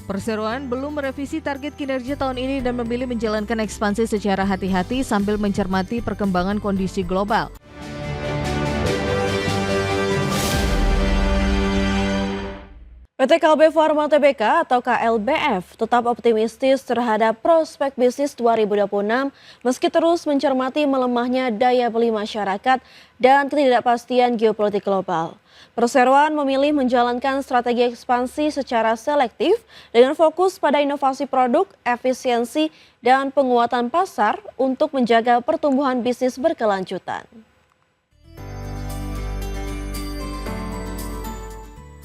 Perseroan belum merevisi target kinerja tahun ini dan memilih menjalankan ekspansi secara hati-hati sambil mencermati perkembangan kondisi global. PT Kalbe Farma Tbk atau KLBF tetap optimistis terhadap prospek bisnis 2026 meski terus mencermati melemahnya daya beli masyarakat dan ketidakpastian geopolitik global. Perseroan memilih menjalankan strategi ekspansi secara selektif dengan fokus pada inovasi produk, efisiensi, dan penguatan pasar untuk menjaga pertumbuhan bisnis berkelanjutan.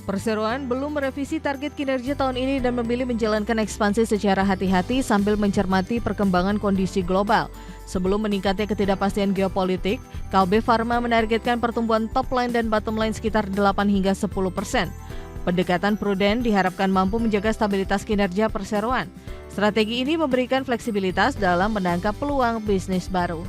Perseroan belum merevisi target kinerja tahun ini dan memilih menjalankan ekspansi secara hati-hati sambil mencermati perkembangan kondisi global. Sebelum meningkatnya ketidakpastian geopolitik, Kalbe Farma menargetkan pertumbuhan top line dan bottom line sekitar 8 hingga 10%. Pendekatan pruden diharapkan mampu menjaga stabilitas kinerja perseroan. Strategi ini memberikan fleksibilitas dalam menangkap peluang bisnis baru.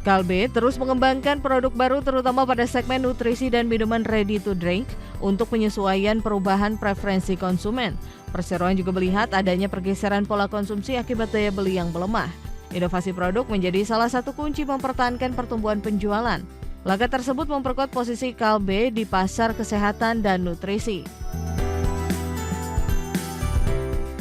Kalbe terus mengembangkan produk baru terutama pada segmen nutrisi dan minuman ready to drink untuk penyesuaian perubahan preferensi konsumen. Perseroan juga melihat adanya pergeseran pola konsumsi akibat daya beli yang melemah. Inovasi produk menjadi salah satu kunci mempertahankan pertumbuhan penjualan. Langkah tersebut memperkuat posisi Kalbe di pasar kesehatan dan nutrisi.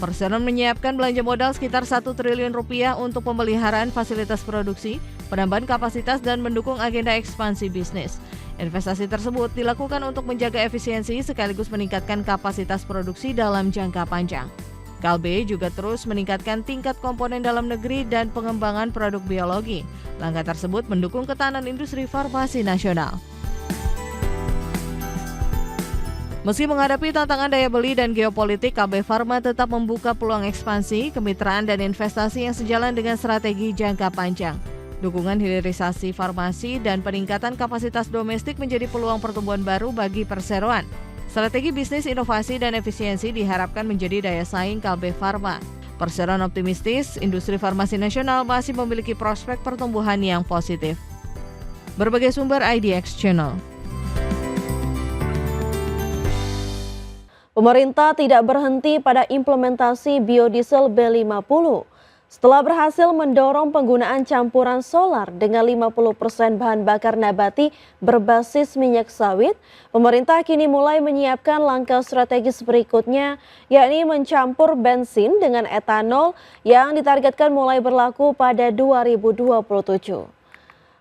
Perseroan menyiapkan belanja modal sekitar 1 triliun rupiah untuk pemeliharaan fasilitas produksi, penambahan kapasitas dan mendukung agenda ekspansi bisnis. Investasi tersebut dilakukan untuk menjaga efisiensi sekaligus meningkatkan kapasitas produksi dalam jangka panjang. Kalbe juga terus meningkatkan tingkat komponen dalam negeri dan pengembangan produk biologi. Langkah tersebut mendukung ketahanan industri farmasi nasional. Meski menghadapi tantangan daya beli dan geopolitik, KB Farma tetap membuka peluang ekspansi, kemitraan, dan investasi yang sejalan dengan strategi jangka panjang. Dukungan hilirisasi farmasi dan peningkatan kapasitas domestik menjadi peluang pertumbuhan baru bagi perseroan. Strategi bisnis, inovasi, dan efisiensi diharapkan menjadi daya saing KB Farma. Perseroan optimistis, industri farmasi nasional masih memiliki prospek pertumbuhan yang positif. Berbagai sumber IDX Channel. Pemerintah tidak berhenti pada implementasi biodiesel B50. Setelah berhasil mendorong penggunaan campuran solar dengan 50% bahan bakar nabati berbasis minyak sawit, pemerintah kini mulai menyiapkan langkah strategis berikutnya, yakni mencampur bensin dengan etanol yang ditargetkan mulai berlaku pada 2027.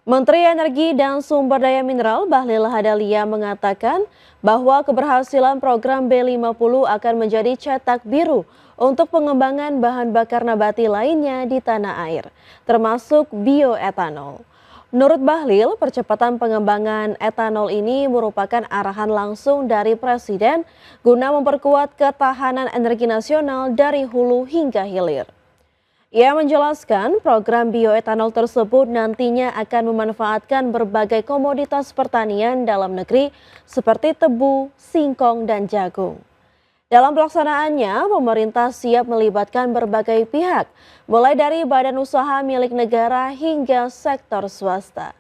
Menteri Energi dan Sumber Daya Mineral Bahlil Lahadalia mengatakan bahwa keberhasilan program B50 akan menjadi cetak biru untuk pengembangan bahan bakar nabati lainnya di tanah air, termasuk bioetanol. Menurut Bahlil, percepatan pengembangan etanol ini merupakan arahan langsung dari Presiden guna memperkuat ketahanan energi nasional dari hulu hingga hilir. Ia menjelaskan program bioetanol tersebut nantinya akan memanfaatkan berbagai komoditas pertanian dalam negeri seperti tebu, singkong, dan jagung. Dalam pelaksanaannya, pemerintah siap melibatkan berbagai pihak, mulai dari badan usaha milik negara hingga sektor swasta.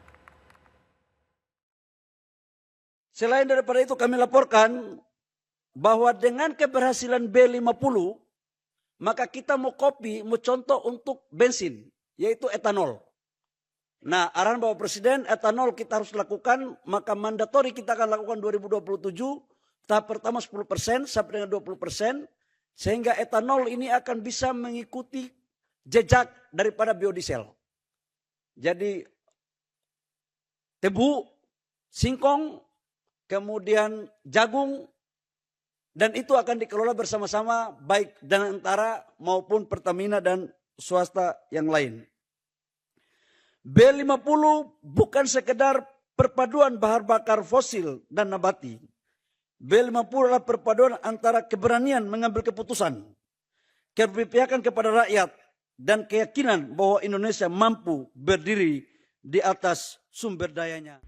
Selain daripada itu kami laporkan bahwa dengan keberhasilan B50, maka kita mau contoh untuk bensin, yaitu etanol. Nah, arahan Bapak Presiden, etanol kita harus lakukan, maka mandatori kita akan lakukan 2027, tahap pertama 10% sampai dengan 20%, sehingga etanol ini akan bisa mengikuti jejak daripada biodiesel. Jadi, tebu, singkong, kemudian jagung, dan itu akan dikelola bersama-sama baik dengan antara maupun Pertamina dan swasta yang lain. B50 bukan sekedar perpaduan bahan bakar fosil dan nabati. B50 adalah perpaduan antara keberanian mengambil keputusan, keberpihakan kepada rakyat, dan keyakinan bahwa Indonesia mampu berdiri di atas sumber dayanya.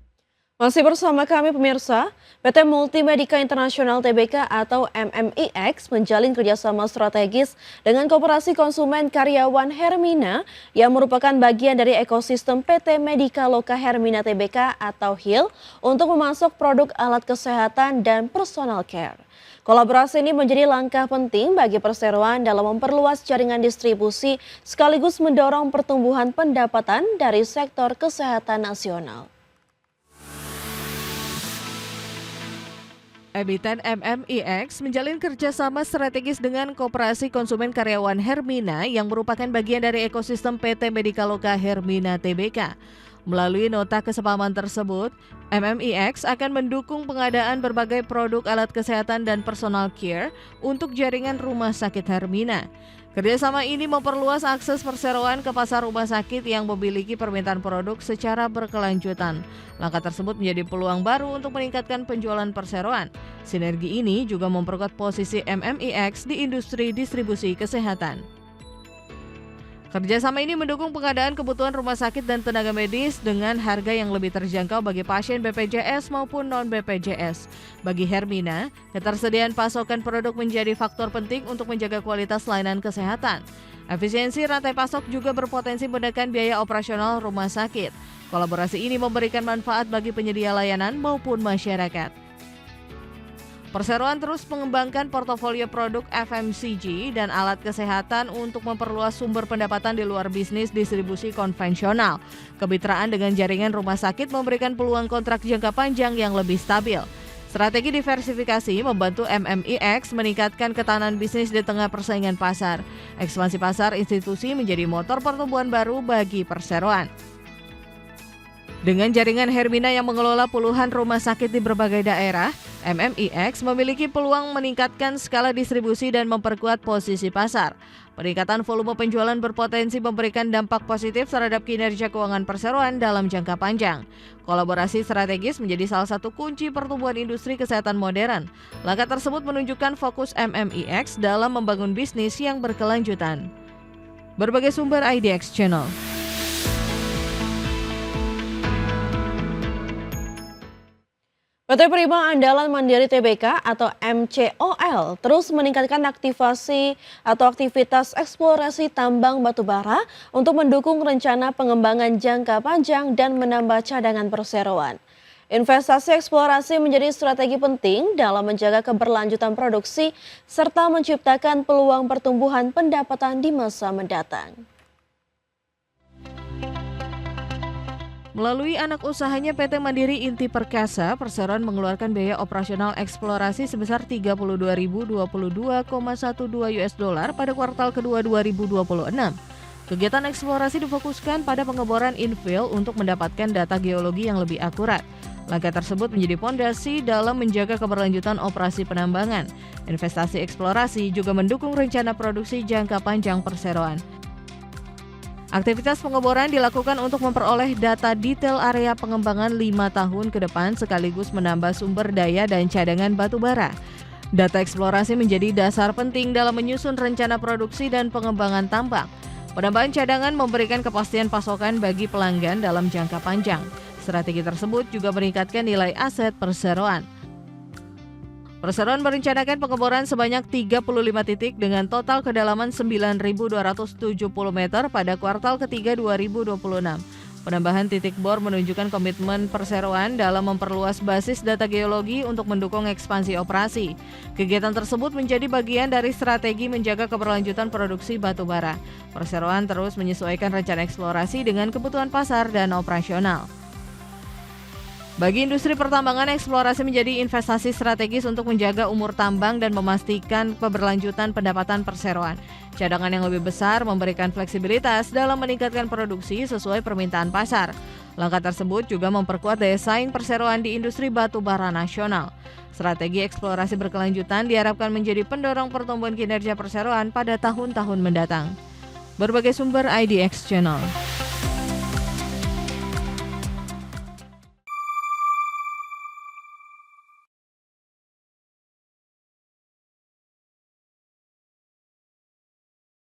Masih bersama kami pemirsa, PT Multimedika Internasional Tbk atau MMIX menjalin kerjasama strategis dengan Koperasi Konsumen Karyawan Hermina yang merupakan bagian dari ekosistem PT Medika Loka Hermina Tbk atau HIL untuk memasok produk alat kesehatan dan personal care. Kolaborasi ini menjadi langkah penting bagi perseroan dalam memperluas jaringan distribusi sekaligus mendorong pertumbuhan pendapatan dari sektor kesehatan nasional. Emiten MMIX menjalin kerjasama strategis dengan Koperasi Konsumen Karyawan Hermina yang merupakan bagian dari ekosistem PT Medika Loka Hermina Tbk. Melalui nota kesepahaman tersebut, MMIX akan mendukung pengadaan berbagai produk alat kesehatan dan personal care untuk jaringan rumah sakit Hermina. Kerjasama ini memperluas akses perseroan ke pasar rumah sakit yang memiliki permintaan produk secara berkelanjutan. Langkah tersebut menjadi peluang baru untuk meningkatkan penjualan perseroan. Sinergi ini juga memperkuat posisi MMIX di industri distribusi kesehatan. Kerjasama ini mendukung pengadaan kebutuhan rumah sakit dan tenaga medis dengan harga yang lebih terjangkau bagi pasien BPJS maupun non-BPJS. Bagi Hermina, ketersediaan pasokan produk menjadi faktor penting untuk menjaga kualitas layanan kesehatan. Efisiensi rantai pasok juga berpotensi menekan biaya operasional rumah sakit. Kolaborasi ini memberikan manfaat bagi penyedia layanan maupun masyarakat. Perseroan terus mengembangkan portofolio produk FMCG dan alat kesehatan untuk memperluas sumber pendapatan di luar bisnis distribusi konvensional. Kemitraan dengan jaringan rumah sakit memberikan peluang kontrak jangka panjang yang lebih stabil. Strategi diversifikasi membantu MMIX meningkatkan ketahanan bisnis di tengah persaingan pasar. Ekspansi pasar institusi menjadi motor pertumbuhan baru bagi perseroan. Dengan jaringan Hermina yang mengelola puluhan rumah sakit di berbagai daerah, MMIX memiliki peluang meningkatkan skala distribusi dan memperkuat posisi pasar. Peningkatan volume penjualan berpotensi memberikan dampak positif terhadap kinerja keuangan perseroan dalam jangka panjang. Kolaborasi strategis menjadi salah satu kunci pertumbuhan industri kesehatan modern. Langkah tersebut menunjukkan fokus MMIX dalam membangun bisnis yang berkelanjutan. Berbagai sumber IDX Channel. PT Prima Andalan Mandiri Tbk atau MCOL terus meningkatkan aktivasi atau aktivitas eksplorasi tambang batubara untuk mendukung rencana pengembangan jangka panjang dan menambah cadangan perseroan. Investasi eksplorasi menjadi strategi penting dalam menjaga keberlanjutan produksi serta menciptakan peluang pertumbuhan pendapatan di masa mendatang. Melalui anak usahanya PT Mandiri Inti Perkasa, perseroan mengeluarkan biaya operasional eksplorasi sebesar 32.022,12 US dollar pada kuartal kedua 2026. Kegiatan eksplorasi difokuskan pada pengeboran infill untuk mendapatkan data geologi yang lebih akurat. Langkah tersebut menjadi fondasi dalam menjaga keberlanjutan operasi penambangan. Investasi eksplorasi juga mendukung rencana produksi jangka panjang perseroan. Aktivitas pengeboran dilakukan untuk memperoleh data detail area pengembangan 5 tahun ke depan sekaligus menambah sumber daya dan cadangan batu bara. Data eksplorasi menjadi dasar penting dalam menyusun rencana produksi dan pengembangan tambang. Penambahan cadangan memberikan kepastian pasokan bagi pelanggan dalam jangka panjang. Strategi tersebut juga meningkatkan nilai aset perseroan. Perseroan merencanakan pengeboran sebanyak 35 titik dengan total kedalaman 9.270 meter pada kuartal ketiga 2026. Penambahan titik bor menunjukkan komitmen perseroan dalam memperluas basis data geologi untuk mendukung ekspansi operasi. Kegiatan tersebut menjadi bagian dari strategi menjaga keberlanjutan produksi batu bara. Perseroan terus menyesuaikan rencana eksplorasi dengan kebutuhan pasar dan operasional. Bagi industri pertambangan, eksplorasi menjadi investasi strategis untuk menjaga umur tambang dan memastikan keberlanjutan pendapatan perseroan. Cadangan yang lebih besar memberikan fleksibilitas dalam meningkatkan produksi sesuai permintaan pasar. Langkah tersebut juga memperkuat daya saing perseroan di industri batu bara nasional. Strategi eksplorasi berkelanjutan diharapkan menjadi pendorong pertumbuhan kinerja perseroan pada tahun-tahun mendatang. Berbagai sumber IDX Channel.